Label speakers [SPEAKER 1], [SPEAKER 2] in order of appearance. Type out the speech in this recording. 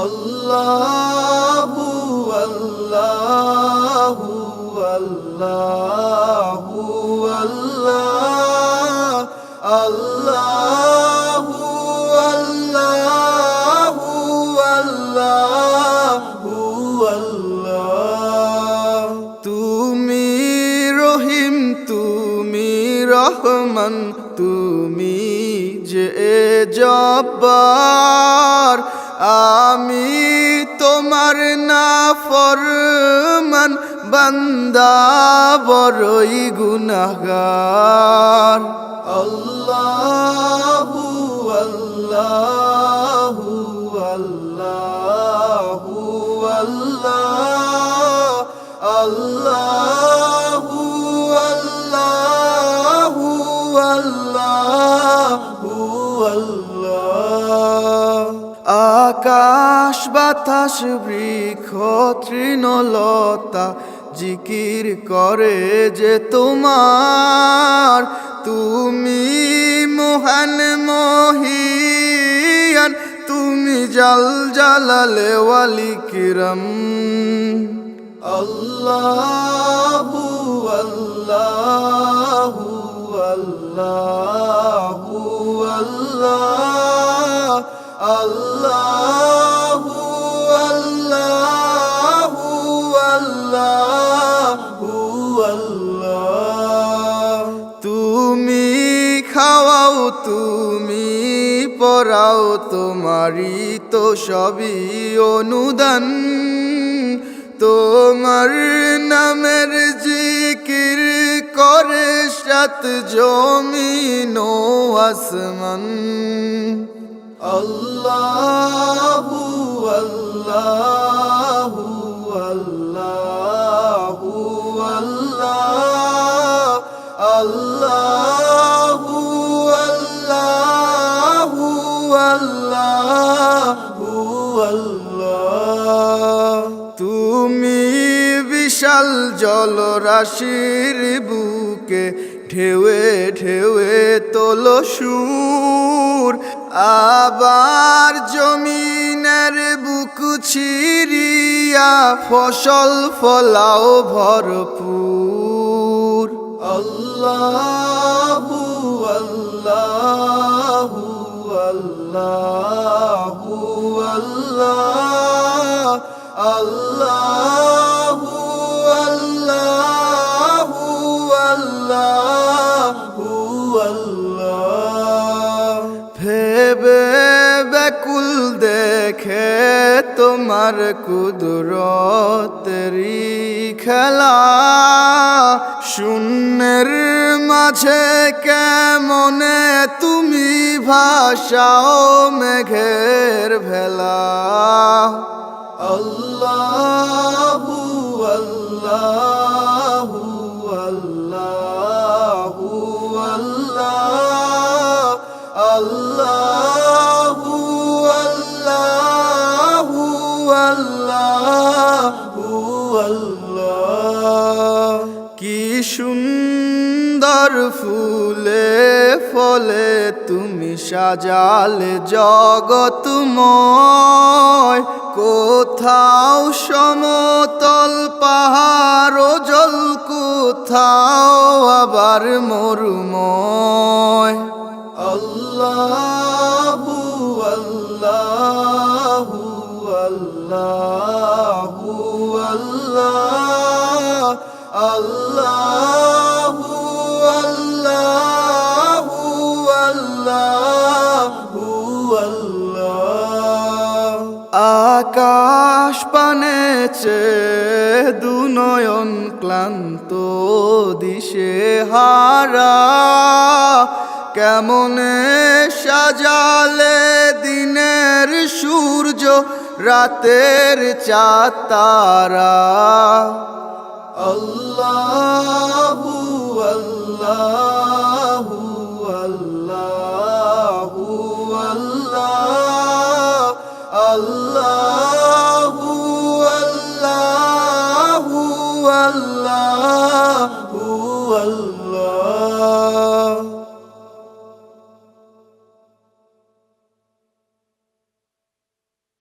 [SPEAKER 1] আল্লাহু আল্লাহু আল্লাহু আল্লাহ আল্লাহু আল্লাহু আল্লাহু আল্লাহ। তুমি রহিম, তুমি রহমান, তুমি যে জব্বার, আমি তোমার নাফরমান বান্দা বড়ই গুনাহগার। আল্লাহু আল্লাহু আল্লাহু আল্লাহ আল্লাহু আল্লাহু আল্লাহু আল্লাহ। আকাশ বাতাস বৃক্ষ তৃণলতা জিকির করে যে তোমার, তুমি মহান মহিয়ান, তুমি জাল জালালে ওয়ালি কিরম। আল্লাহু আল্লাহু আল্লাহু আল্লাহ আল্লাহু আল্লাহু আল্লাহু আল্লাহ। তুমি খাওয়াও, তুমি পরাও, তোমারই তো সবই অনুদান। তোমার নামের জিকির করে সাত জমিন ও আসমান। আল্লাহু আল্লাহু আল্লাহু আল্লাহ আল্লাহু আল্লাহু আল্লাহু আল্লাহ। তুমি বিশাল জলরাশির বুকে ঢেউয়ে ঢেউয়ে তোলো সুর, আবার জমিনের বুক ছিড়িয়া ফসল ফলাও ভরপুর। আল্লাহু আল্লাহু আল্লাহু আল্লাহ আল্লাহু আল্লাহু আল্লাহু আল্লাহ। ভেবে ব্যাকুল দেখে তোমার কুদরতেরি খেলা, শূন্যের মাঝে কেমনে তুমি ভাসাও মেঘের ভেলা। আল্লাহু আল্লাহু আল্লাহু আল্লাহ আল্লাহু আল্লাহু আল্লাহু আল্লাহ। কি সুন্দর ফুলে ফলে তুমি সাজালে জগৎময়, কোথাও সমতল পাহাড় জল, কোথাও আবার মরুময়। আল্লাহু আল্লাহু আল্লাহু আল্লাহ আল্লাহু আল্লাহু আল্লাহু আল্লাহ। আকাশ পানে চেয়ে দুনয়ন ক্লান্ত দিশে হারা, কেমনে সাজালে দিনের সূর্য রাতের চাঁদ তারা। আল্লাহু আল্লাহু আল্লাহু আল্লাহ আল্লাহ